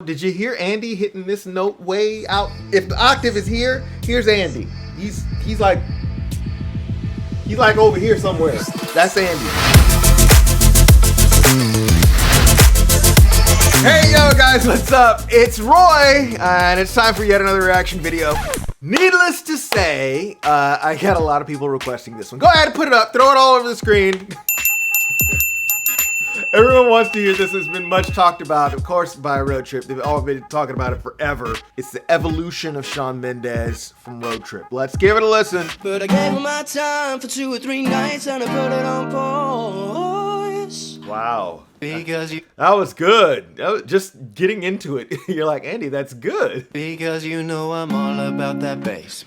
Did you hear Andy hitting this note way out? If the octave is here, here's Andy. He's like over here somewhere. That's Andy. Hey yo guys, what's up? It's Roy, and it's time for yet another reaction video. Needless to say, I got a lot of people requesting this one. Go ahead and put it up, throw it all over the screen. Everyone wants to hear this. It's been much talked about, of course, by Roadtrip. They've all been talking about it forever. It's the evolution of Shawn Mendes from Roadtrip. Let's give it a listen. But I gave him my time for 2 or 3 nights and I put it on pause. Wow. Because you... That was good. That was just getting into it. You're like, Andy, that's good. Because you know I'm all about that bass,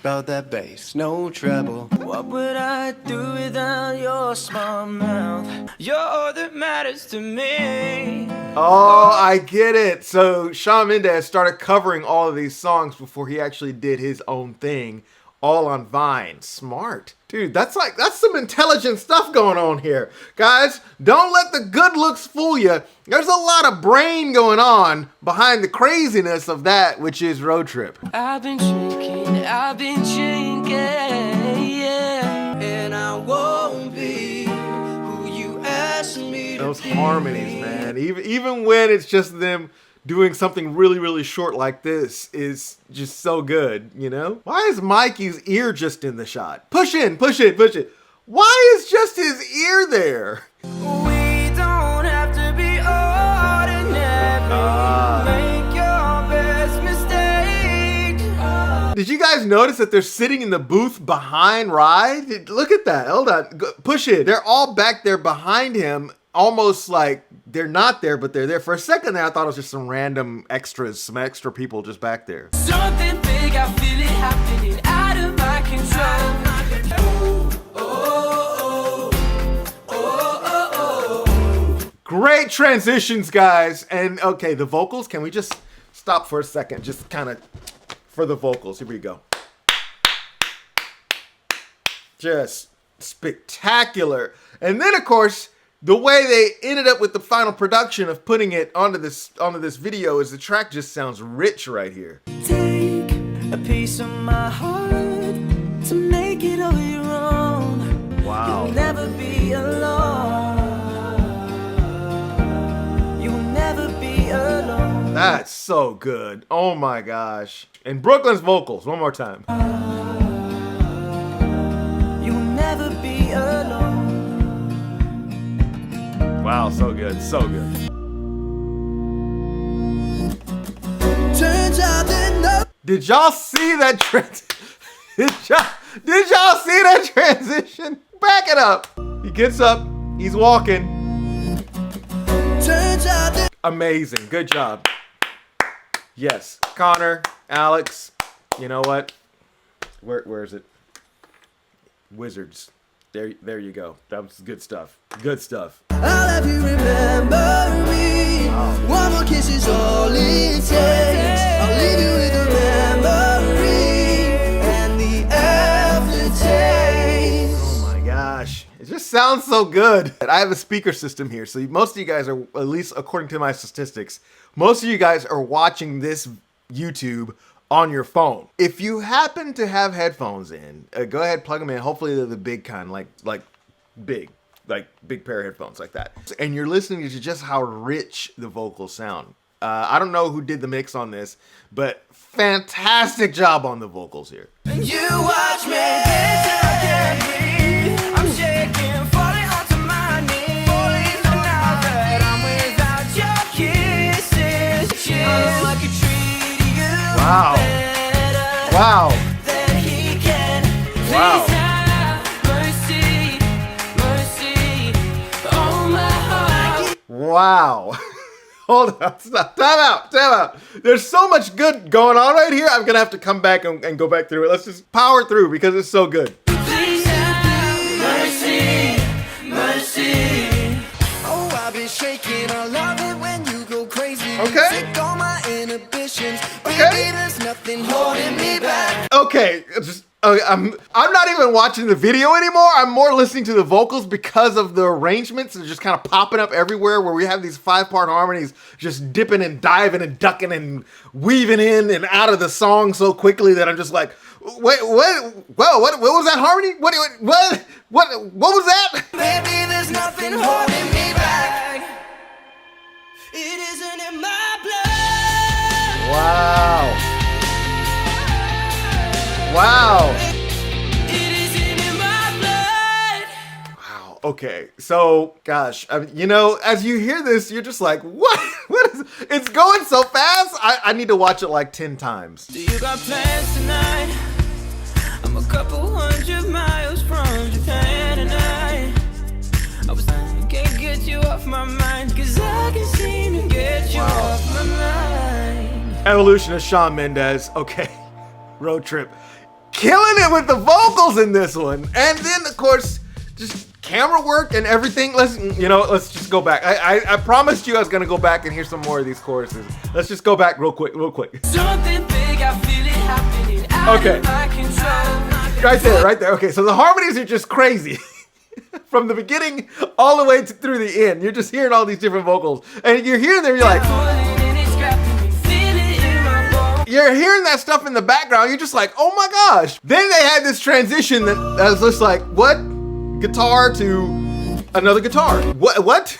no treble. What would I do without your small mouth? You're all that matters to me. Oh, I get it. So Shawn Mendes started covering all of these songs before he actually did his own thing, all on Vine. Smart. Dude, that's some intelligent stuff going on here. Guys, don't let the good looks fool you. There's a lot of brain going on behind the craziness of that, which is Roadtrip. I've been drinking, yeah. And I won't be who you asked me to be. Those harmonies, man. Even when it's just them doing something really, really short like this is just so good, you know? Why is Mikey's ear just in the shot? Push in, push it, push it. Why is just his ear there? We don't have to be ordinary. Make your best mistake. Did you guys notice that they're sitting in the booth behind Ride? Look at that. Hold on. Push it. They're all back there behind him, almost like they're not there, but they're there. For a second there, I thought it was just some random extras, some extra people just back there. Something big, I feel it happening out of my control. Great transitions, guys. And okay, the vocals, can we just stop for a second? Just kind of for the vocals. Here we go. Just spectacular. And then, of course, the way they ended up with the final production of putting it onto this video is the track just sounds rich right here. Take a piece of my heart to make it all your own. Wow. You'll never be alone. You'll never be alone. That's so good. Oh my gosh. And Brooklyn's vocals, one more time. You'll never be alone. Wow, so good, so good. Turns out that no. Did y'all see that Did y'all see that transition? Back it up. He gets up, he's walking. Turns out that amazing, good job. Yes, Connor, Alex, you know what? Where is it? Wizards. There you go. That was good stuff. Good stuff. I'll have you remember me. One more kiss is all it takes. I'll leave you with a memory and the aftertaste. Oh my gosh. It just sounds so good. I have a speaker system here, so most of you guys are, at least according to my statistics, most of you guys are watching this YouTube on your phone. If you happen to have headphones in, go ahead, plug them in. Hopefully they're the big kind, like big pair of headphones like that. And you're listening to just how rich the vocals sound. I don't know who did the mix on this, but fantastic job on the vocals here. You watch me dance and I can't breathe. I'm shaking, falling onto my knees. Falling now that I'm without your kisses. I know I could treat you Wow. better Wow. than he can. Wow. Please have mercy, mercy on my heart. Wow. Hold on, stop. Time out. There's so much good going on right here. I'm gonna have to come back and go back through it. Let's just power through because it's so good. Please have mercy, mercy. Oh, I've been shaking. I love it when you go crazy. Okay. Take all my inhibitions. Okay. Baby, there's nothing holding me back. Okay, I'm not even watching the video anymore. I'm more listening to the vocals because of the arrangements and just kind of popping up everywhere where we have these 5-part harmonies just dipping and diving and ducking and weaving in and out of the song so quickly that I'm just like, wait, what? Well, what was that harmony? What was that? Baby, there's nothing holding me back. It isn't in my blood. Wow. Wow. It isn't in my blood. Wow. Okay. So, gosh, I mean, you know, as you hear this, you're just like, what? What is? It's going so fast. I need to watch it like 10 times. Do you got plans tonight? I'm a couple 100 miles from Japan tonight. Can't get you off my mind, 'cause I can seem to get you off my mind. Evolution of Shawn Mendes. Okay. Roadtrip. Killing it with the vocals in this one. And then, of course, just camera work and everything. Let's just go back. I promised you I was going to go back and hear some more of these choruses. Let's just go back real quick. Something big, I feel it happening. Okay. Right there. Okay, so the harmonies are just crazy. From the beginning all the way through the end. You're just hearing all these different vocals. And you're hearing them, you're like... You're hearing that stuff in the background. You're just like, oh my gosh. Then they had this transition that was just like, what? Guitar to another guitar. What?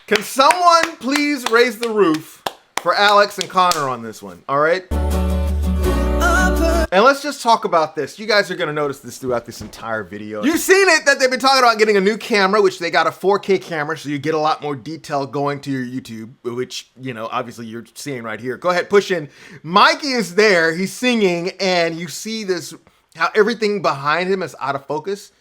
Can someone please raise the roof for Alex and Connor on this one? All right. And let's just talk about this. You guys are going to notice this throughout this entire video. You've seen it that they've been talking about getting a new camera, which they got a 4K camera, so you get a lot more detail going to your YouTube, which, you know, obviously you're seeing right here. Go ahead, push in. Mikey is there. He's singing, and you see this, how everything behind him is out of focus.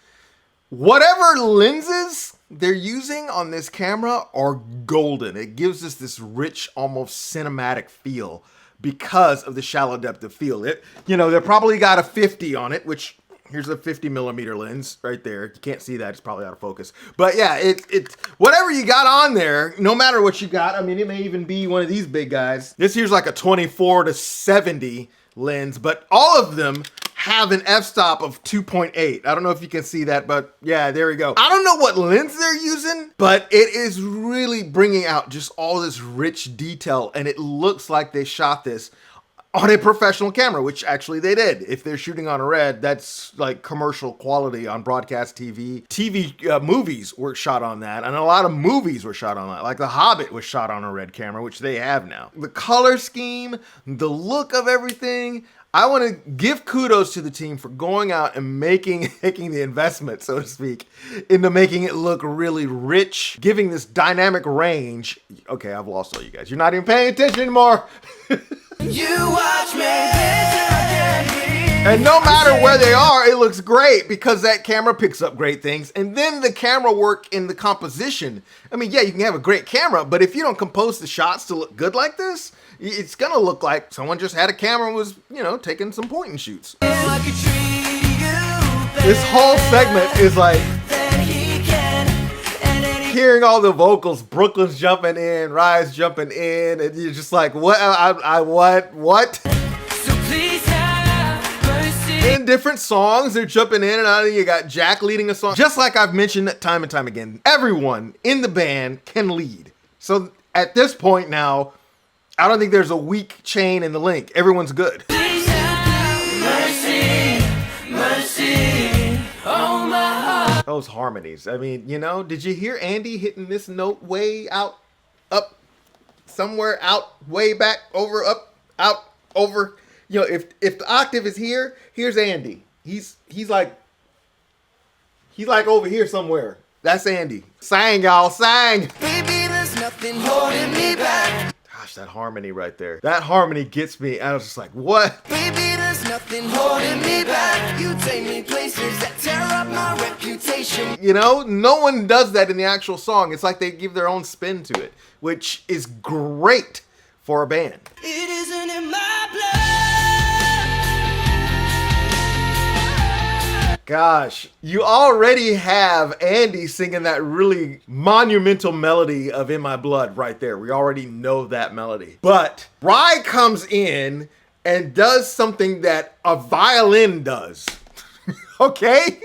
Whatever lenses they're using on this camera are golden. It gives us this rich, almost cinematic feel because of the shallow depth of field. They probably got a 50 on it, which here's a 50 millimeter lens right there. You can't see that, it's probably out of focus. But yeah, it's whatever you got on there, no matter what you got. I mean, it may even be one of these big guys. This here's like a 24 to 70 lens, but all of them have an f-stop of 2.8. I don't know if you can see that, but yeah, there we go. I don't know what lens they're using, but it is really bringing out just all this rich detail, and it looks like they shot this on a professional camera, which actually they did. If they're shooting on a Red, that's like commercial quality on broadcast TV. Movies were shot on that, and a lot of movies were shot on that. Like The Hobbit was shot on a Red camera, which they have now. The color scheme, the look of everything, I want to give kudos to the team for going out and making the investment, so to speak, into making it look really rich, giving this dynamic range. Okay, I've lost all you guys. You're not even paying attention anymore. You watch me dance till I can't breathe. And no matter where they are, it looks great because that camera picks up great things. And then the camera work in the composition. I mean, yeah, you can have a great camera, but if you don't compose the shots to look good like this, it's gonna look like someone just had a camera and was, taking some point and shoots. I could treat you This whole segment is like better than he can, and then he hearing all the vocals, Brooklyn's jumping in, Rise jumping in, and you're just like, what? What? so please have mercy. In different songs, they're jumping in and out. You got Jack leading a song. Just like I've mentioned time and time again, everyone in the band can lead. So at this point now, I don't think there's a weak chain in the link. Everyone's good. Please have mercy, oh my heart. Those harmonies. I mean, did you hear Andy hitting this note way out, up, somewhere out, way back, over, up, out, over? If the octave is here, here's Andy. He's like over here somewhere. That's Andy. Sang, y'all, sang. Baby, there's nothing holding me back. Gosh, that harmony right there. That harmony gets me. I was just like, what? Baby, there's nothing holding me back. You take me places that tear up my reputation. No one does that in the actual song. It's like they give their own spin to it, which is great for a band. It isn't in my blood. Gosh, you already have Andy singing that really monumental melody of In My Blood right there. We already know that melody. But Rye comes in and does something that a violin does. Okay?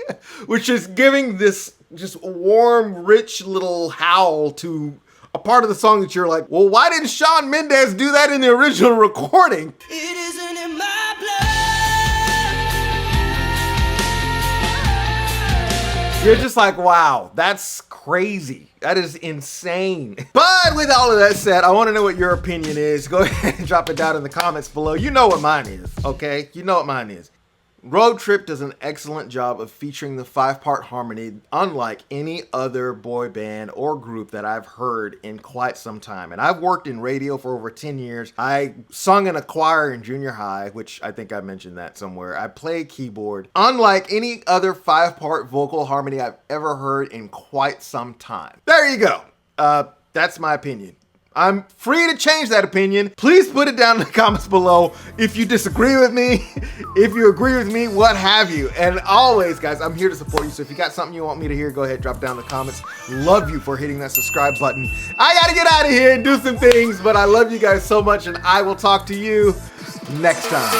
Which is giving this just warm, rich little howl to a part of the song that you're like, well, why didn't Shawn Mendes do that in the original recording? It isn't in my blood. You're just like, wow, that's crazy. That is insane. But with all of that said, I want to know what your opinion is. Go ahead and drop it down in the comments below. You know what mine is, okay? You know what mine is. Roadtrip does an excellent job of featuring the 5-part harmony, unlike any other boy band or group that I've heard in quite some time. And I've worked in radio for over 10 years. I sung in a choir in junior high, which I think I mentioned that somewhere. I play keyboard. Unlike any other 5-part vocal harmony I've ever heard in quite some time. There you go. That's my opinion. I'm free to change that opinion. Please put it down in the comments below if you disagree with me, if you agree with me, what have you. And always, guys, I'm here to support you. So if you got something you want me to hear, go ahead, drop it down in the comments. Love you for hitting that subscribe button. I gotta get out of here and do some things, but I love you guys so much, and I will talk to you next time.